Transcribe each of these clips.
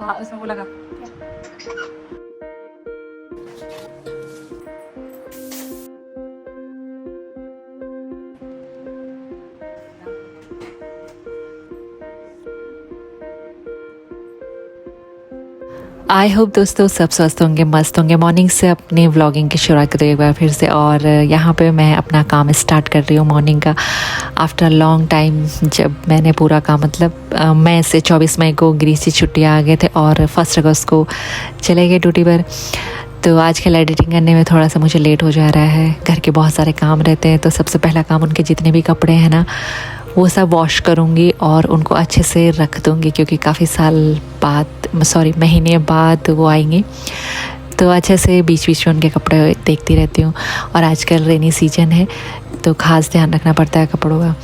हाँ उसमें वो लगा। आई होप दोस्तों सब स्वस्थ होंगे, मस्त होंगे। मॉर्निंग से अपनी व्लॉगिंग की शुरुआत करो एक बार फिर से। और यहाँ पे मैं अपना काम स्टार्ट कर रही हूँ मॉर्निंग का आफ्टर लॉन्ग टाइम। जब मैंने पूरा काम मतलब मई से 24 मई को ग्रीस की छुट्टियाँ आ गए थे और 1 अगस्त को चले गए ड्यूटी पर। तो आजकल एडिटिंग करने में थोड़ा सा मुझे लेट हो जा रहा है। घर के बहुत सारे काम रहते हैं, तो सबसे पहला काम उनके जितने भी कपड़े हैं ना वो सब वॉश करूँगी और उनको अच्छे से रख दूँगी, क्योंकि काफ़ी महीने बाद वो आएंगे। तो अच्छे से बीच बीच में उनके कपड़े देखती रहती हूँ। और आजकल रेनी सीजन है तो ख़ास ध्यान रखना पड़ता है कपड़ों का।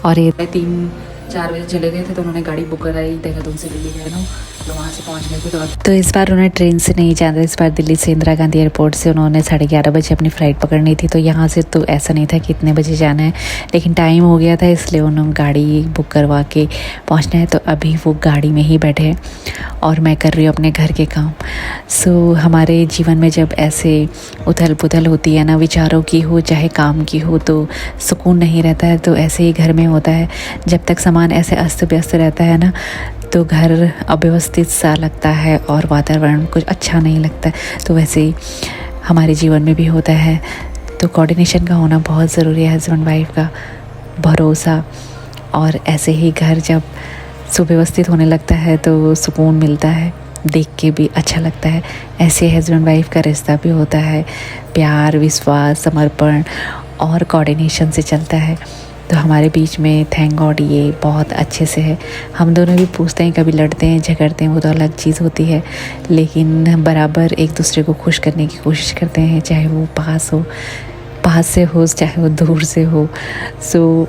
और ये 3-4 बजे चले गए थे तो उन्होंने गाड़ी बुक कराई, देहरादून से दिल्ली गए ना, तो वहाँ से पहुँच गए थे। तो इस बार उन्हें ट्रेन से नहीं जाना था। इस बार दिल्ली से इंदिरा गांधी एयरपोर्ट से उन्होंने 11:30 बजे अपनी फ़्लाइट पकड़नी थी। तो यहाँ से तो ऐसा नहीं था कि इतने बजे जाना है, लेकिन टाइम हो गया था इसलिए उन्होंने गाड़ी बुक करवा के पहुँचना है। तो अभी वो गाड़ी में ही बैठे हैं और मैं कर रही हूँ अपने घर के काम। सो हमारे जीवन में जब ऐसे उथल पुथल होती है ना, विचारों की हो चाहे काम की हो, तो सुकून नहीं रहता है। तो ऐसे ही घर में होता है, जब तक सामान ऐसे अस्त व्यस्त रहता है ना तो घर अव्यवस्थित सा लगता है और वातावरण कुछ अच्छा नहीं लगता है। तो वैसे ही हमारे जीवन में भी होता है। तो कोऑर्डिनेशन का होना बहुत ज़रूरी है, हस्बैंड वाइफ का भरोसा। और ऐसे ही घर जब सुव्यवस्थित होने लगता है तो सुकून मिलता है, देख के भी अच्छा लगता है। ऐसे हस्बैंड वाइफ का रिश्ता भी होता है, प्यार, विश्वास, समर्पण और कोऑर्डिनेशन से चलता है। तो हमारे बीच में थैंक गॉड ये बहुत अच्छे से है। हम दोनों भी पूछते हैं, कभी लड़ते हैं, झगड़ते हैं, वो तो अलग चीज़ होती है, लेकिन बराबर एक दूसरे को खुश करने की कोशिश करते हैं, चाहे वो पास से हो चाहे वो दूर से हो। सो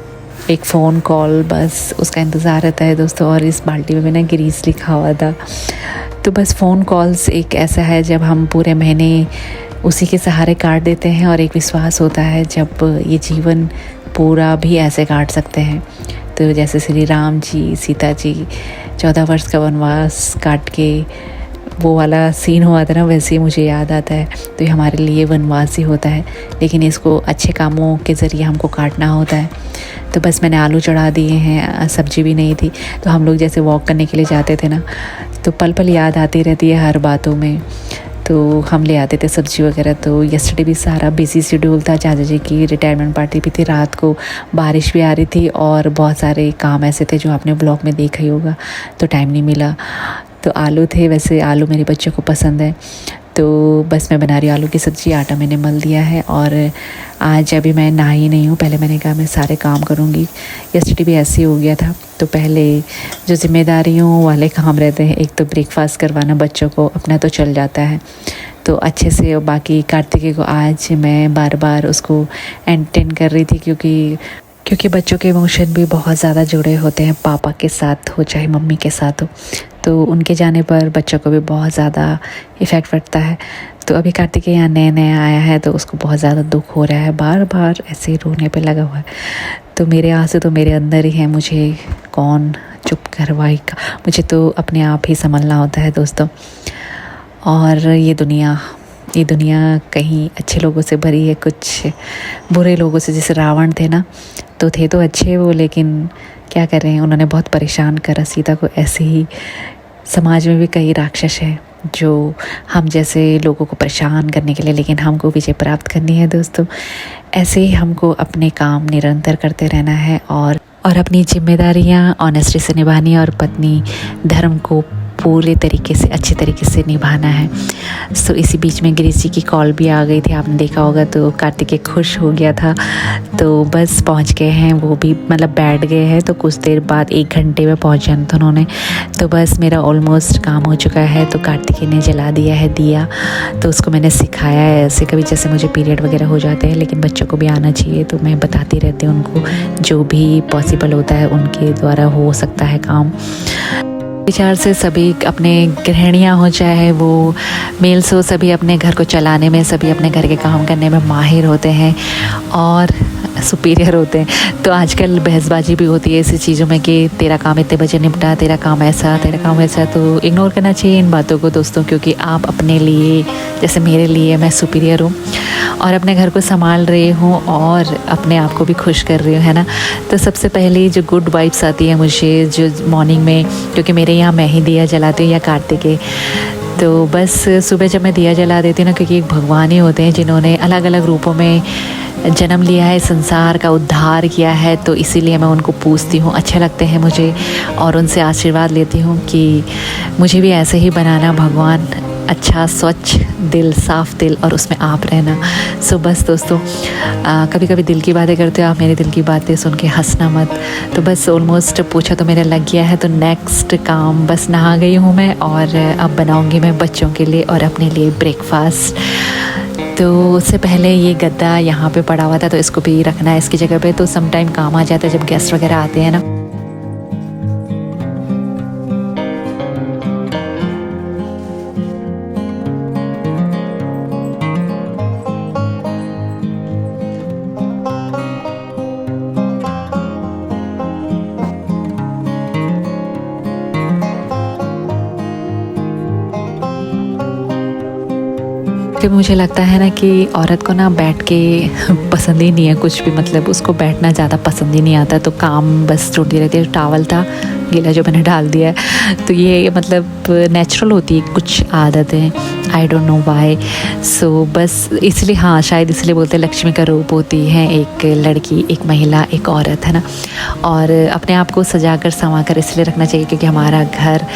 एक फ़ोन कॉल बस उसका इंतज़ार रहता है दोस्तों। और इस बाल्टी में भी ना ग्रीस लिखा हुआ था। तो बस फ़ोन कॉल्स एक ऐसा है जब हम पूरे महीने उसी के सहारे काट देते हैं, और एक विश्वास होता है जब ये जीवन पूरा भी ऐसे काट सकते हैं। तो जैसे श्री राम जी, सीता जी 14 वर्ष का वनवास काट के वो वाला सीन हुआ था ना, वैसे ही मुझे याद आता है। तो ये हमारे लिए वनवास ही होता है, लेकिन इसको अच्छे कामों के ज़रिए हमको काटना होता है। तो बस मैंने आलू चढ़ा दिए हैं, सब्जी भी नहीं थी। तो हम लोग जैसे वॉक करने के लिए जाते थे ना, तो पल पल याद आती रहती है हर बातों में। तो हम ले आते थे सब्ज़ी वगैरह। तो यस्टरडे भी सारा बिज़ी शेड्यूल था, चाचा जी की रिटायरमेंट पार्टी भी थी, रात को बारिश भी आ रही थी और बहुत सारे काम ऐसे थे जो आपने ब्लॉग में देखा ही होगा, तो टाइम नहीं मिला। तो आलू थे, वैसे आलू मेरे बच्चों को पसंद है। तो बस मैं बना रही हूँ आलू की सब्ज़ी, आटा मैंने मल दिया है। और आज अभी मैं नहाई नहीं हूँ, पहले मैंने कहा मैं सारे काम करूँगी। यस्टरडे भी ऐसे ही हो गया था। तो पहले जो जिम्मेदारियों वाले काम रहते हैं, एक तो ब्रेकफास्ट करवाना बच्चों को, अपना तो चल जाता है तो अच्छे से। और बाकी कार्तिकेय को आज मैं बार बार उसको एंटरटेन कर रही थी, क्योंकि बच्चों के इमोशन भी बहुत ज़्यादा जुड़े होते हैं, पापा के साथ हो चाहे मम्मी के साथ हो। तो उनके जाने पर बच्चों को भी बहुत ज़्यादा इफ़ेक्ट पड़ता है। तो अभी कार्तिकेय यहाँ नया आया है तो उसको बहुत ज़्यादा दुख हो रहा है, बार बार ऐसे रोने पे लगा हुआ है। तो मेरे आंसू तो मेरे अंदर ही है, मुझे कौन चुप करवाएगा, मुझे तो अपने आप ही संभलना होता है दोस्तों। और ये दुनिया कहीं अच्छे लोगों से भरी है, कुछ बुरे लोगों से। जैसे रावण थे ना, तो थे तो अच्छे वो, लेकिन क्या कर रहे हैं, उन्होंने बहुत परेशान करा सीता को। ऐसे ही समाज में भी कई राक्षस हैं जो हम जैसे लोगों को परेशान करने के लिए, लेकिन हमको विजय प्राप्त करनी है दोस्तों। ऐसे ही हमको अपने काम निरंतर करते रहना है और अपनी जिम्मेदारियां ऑनेस्टी से निभानी है, और पत्नी धर्म को पूरे तरीके से अच्छे तरीके से निभाना है। सो इसी बीच में गिरीश जी की कॉल भी आ गई थी, आपने देखा होगा। तो कार्तिकेय खुश हो गया था। तो बस पहुंच गए हैं, वो भी मतलब बैठ गए हैं। तो कुछ देर बाद 1 घंटे में पहुंच जाना था उन्होंने। तो बस मेरा ऑलमोस्ट काम हो चुका है। तो कार्तिकेय ने जला दिया है दिया, तो उसको मैंने सिखाया है ऐसे। कभी जैसे मुझे पीरियड वगैरह हो जाते हैं, लेकिन बच्चों को भी आना चाहिए, तो मैं बताती रहती हूँ उनको, जो भी पॉसिबल होता है उनके द्वारा हो सकता है काम। विचार से सभी अपने गृहिणियाँ हो चाहे वो मेल्स हो, सभी अपने घर को चलाने में, सभी अपने घर के काम करने में माहिर होते हैं। और सुपीरियर होते हैं। तो आजकल बहसबाजी भी होती है ऐसी चीज़ों में कि तेरा काम इतने बजे निपटा, तेरा काम ऐसा, तेरा काम वैसा। तो इग्नोर करना चाहिए इन बातों को दोस्तों, क्योंकि आप अपने लिए, जैसे मेरे लिए मैं सुपीरियर हूँ और अपने घर को संभाल रही हूँ और अपने आप को भी खुश कर रही हूँ, है ना। तो सबसे पहले जो गुड वाइब्स आती है मुझे जो मॉर्निंग में, क्योंकि मेरे यहाँ मैं ही दिया जलाती हूँ या कार्तिक के, तो बस सुबह जब मैं दिया जला देती हूँ ना, क्योंकि एक भगवान ही होते हैं जिन्होंने अलग अलग रूपों में जन्म लिया है, संसार का उद्धार किया है, तो इसीलिए मैं उनको पूजती हूँ, अच्छे लगते हैं मुझे और उनसे आशीर्वाद लेती हूँ कि मुझे भी ऐसे ही बनाना भगवान, अच्छा स्वच्छ दिल, साफ़ दिल और उसमें आप रहना। सो बस दोस्तों, कभी कभी दिल की बातें करते हो आप, मेरे दिल की बातें सुन के हंसना मत। तो बस ऑलमोस्ट पोछा तो मेरा लग गया है, तो नेक्स्ट काम बस नहा गई हूँ मैं और अब बनाऊँगी मैं बच्चों के लिए और अपने लिए ब्रेकफास्ट। तो उससे पहले ये गद्दा यहाँ पे पड़ा हुआ था, तो इसको भी रखना है इसकी जगह पे, तो सम टाइम काम आ जाता है जब गेस्ट वगैरह आते हैं ना। तो मुझे लगता है ना कि औरत को ना बैठ के पसंद ही नहीं है कुछ भी, मतलब उसको बैठना ज़्यादा पसंद ही नहीं आता, तो काम बस छूटती रहती है। टावल था गीला जो मैंने डाल दिया है, तो ये मतलब नेचुरल होती है कुछ आदतें, आई डोंट नो व्हाई। सो बस इसलिए, हाँ शायद इसलिए बोलते हैं लक्ष्मी का रूप होती है एक लड़की, एक महिला, एक औरत, है ना। और अपने आप को सजा कर संवा कर इसलिए रखना चाहिए क्योंकि हमारा घर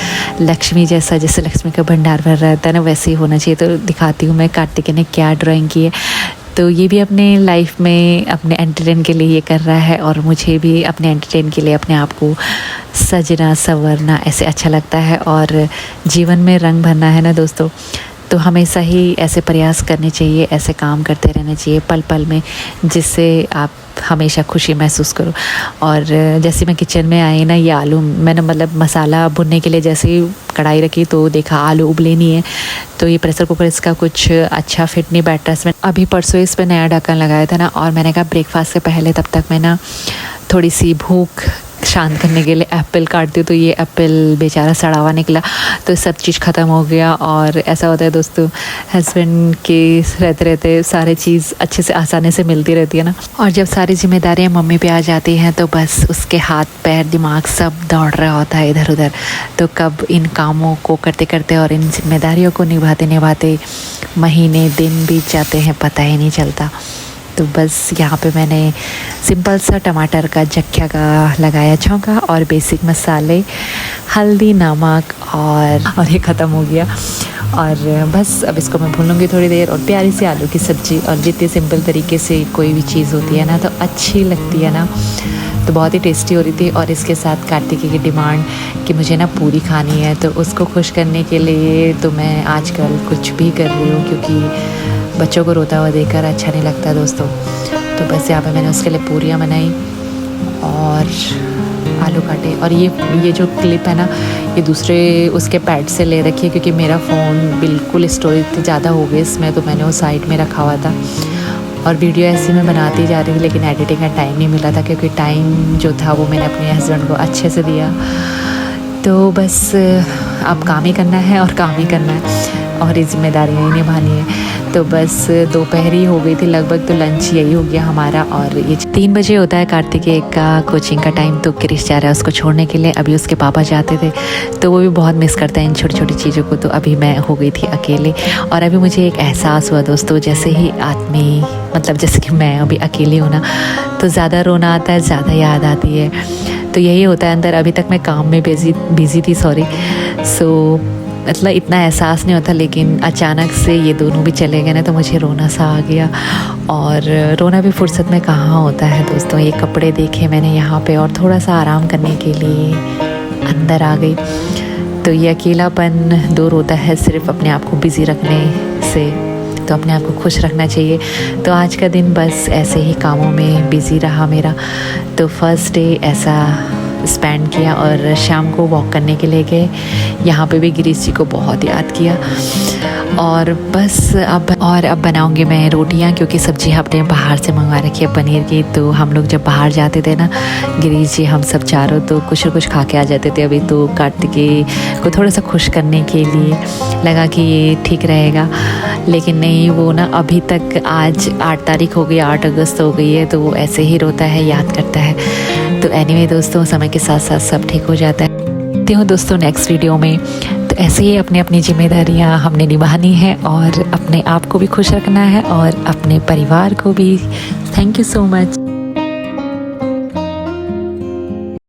लक्ष्मी जैसा, जैसे लक्ष्मी का भंडार भर रहता है ना, वैसे ही होना चाहिए। तो दिखाती हूँ मैं कार्तिक ने क्या ड्राइंग की है। तो ये भी अपने लाइफ में अपने एंटरटेन के लिए ये कर रहा है और मुझे भी अपने एंटरटेन के लिए अपने आप को सजना संवरना ऐसे अच्छा लगता है। और जीवन में रंग भरना है ना दोस्तों, तो हमेशा ही ऐसे प्रयास करने चाहिए, ऐसे काम करते रहना चाहिए पल पल में, जिससे आप हमेशा खुशी महसूस करो। और जैसे मैं किचन में आई ना, ये आलू मैंने मतलब मसाला भुनने के लिए जैसे ही कढ़ाई रखी तो देखा आलू उबले नहीं है, तो ये प्रेशर कुकर इसका कुछ अच्छा फिट नहीं बैठ रहा इसमें। अभी परसों इस पर नया ढक्कन लगाया था ना, और मैंने कहा ब्रेकफास्ट से पहले तब तक मैं ना थोड़ी सी भूख शांत करने के लिए एप्पल काटती हूँ, तो ये एप्पल बेचारा सड़ा हुआ निकला, तो सब चीज़ ख़त्म हो गया। और ऐसा होता है दोस्तों, हस्बैंड के रहते रहते सारी चीज़ अच्छे से आसानी से मिलती रहती है ना। और जब सारी जिम्मेदारियाँ मम्मी पे आ जाती हैं तो बस उसके हाथ पैर दिमाग सब दौड़ रहा होता है इधर उधर। तो कब इन कामों को करते करते और इन जिम्मेदारियों को निभाते निभाते महीने दिन बीत जाते हैं, पता ही नहीं चलता। तो बस यहाँ पे मैंने सिंपल सा टमाटर का जख्या का लगाया छौंका और बेसिक मसाले, हल्दी, नमक और ये ख़त्म हो गया। और बस अब इसको मैं भूनूंगी थोड़ी देर। और प्यारी सी आलू की सब्ज़ी, और जितने सिंपल तरीके से कोई भी चीज़ होती है ना तो अच्छी लगती है ना, तो बहुत ही टेस्टी हो रही थी। और इसके साथ कार्तिकी की डिमांड कि मुझे ना पूरी खानी है, तो उसको खुश करने के लिए तो मैं आजकल कुछ भी कर रही हूँ, क्योंकि बच्चों को रोता हुआ देखकर अच्छा नहीं लगता दोस्तों। तो बस यहाँ पे मैंने उसके लिए पूरियाँ बनाई और आलू काटे। और ये जो क्लिप है ना, ये दूसरे उसके पैड से ले रखी है, क्योंकि मेरा फ़ोन बिल्कुल स्टोरेज ज़्यादा हो गई इसमें, तो मैंने वो साइड में रखा हुआ था। और वीडियो ऐसी मैं बनाती जा रही थी, लेकिन एडिटिंग का टाइम नहीं मिला था, क्योंकि टाइम जो था वो मैंने अपने हस्बैंड को अच्छे से दिया। तो बस अब काम ही करना है और काम ही करना है और ये जिम्मेदारियाँ ही निभानी है। तो बस दोपहर ही हो गई थी लगभग, तो लंच यही हो गया हमारा। और ये 3 बजे होता है कार्तिकेय का कोचिंग का टाइम, तो क्रिश जा रहा है उसको छोड़ने के लिए। अभी उसके पापा जाते थे, तो वो भी बहुत मिस करता है इन छोटी छोटी चीज़ों को। तो अभी मैं हो गई थी अकेले, और अभी मुझे एक एहसास हुआ दोस्तों, जैसे ही आदमी मतलब जैसे कि मैं अभी अकेली हूँ ना, तो ज़्यादा रोना आता है, ज़्यादा याद आती है, तो यही होता है अंदर। अभी तक मैं काम में बिज़ी थी, सॉरी। सो मतलब इतना एहसास नहीं होता, लेकिन अचानक से ये दोनों भी चले गए ना, तो मुझे रोना सा आ गया। और रोना भी फुर्सत में कहाँ होता है दोस्तों। ये कपड़े देखे मैंने यहाँ पे और थोड़ा सा आराम करने के लिए अंदर आ गई। तो ये अकेलापन दूर होता है सिर्फ अपने आप को बिज़ी रखने से, तो अपने आप को खुश रखना चाहिए। तो आज का दिन बस ऐसे ही कामों में बिज़ी रहा मेरा। तो फर्स्ट डे ऐसा स्पेंड किया और शाम को वॉक करने के लिए गए। यहाँ पे भी गिरीश जी को बहुत याद किया और बस अब बनाऊंगी मैं रोटियाँ, क्योंकि सब्जी हमने बाहर से मंगवा रखी है पनीर की। तो हम लोग जब बाहर जाते थे ना गिरीश जी हम सब चारों, तो कुछ न कुछ खा के आ जाते थे। अभी तो कार्तिकेय को थोड़ा सा खुश करने के लिए लगा कि ये ठीक रहेगा, लेकिन नहीं, वो ना अभी तक आज 8 तारीख हो गई, 8 अगस्त हो गई है, तो वो ऐसे ही रोता है, याद करता है। तो एनीवे दोस्तों, समय के साथ साथ सब ठीक हो जाता है। देखते हो दोस्तों नेक्स्ट वीडियो में। तो ऐसे ही अपनी जिम्मेदारियां हमने निभानी है और अपने आप को भी खुश रखना है और अपने परिवार को भी। Thank you so much.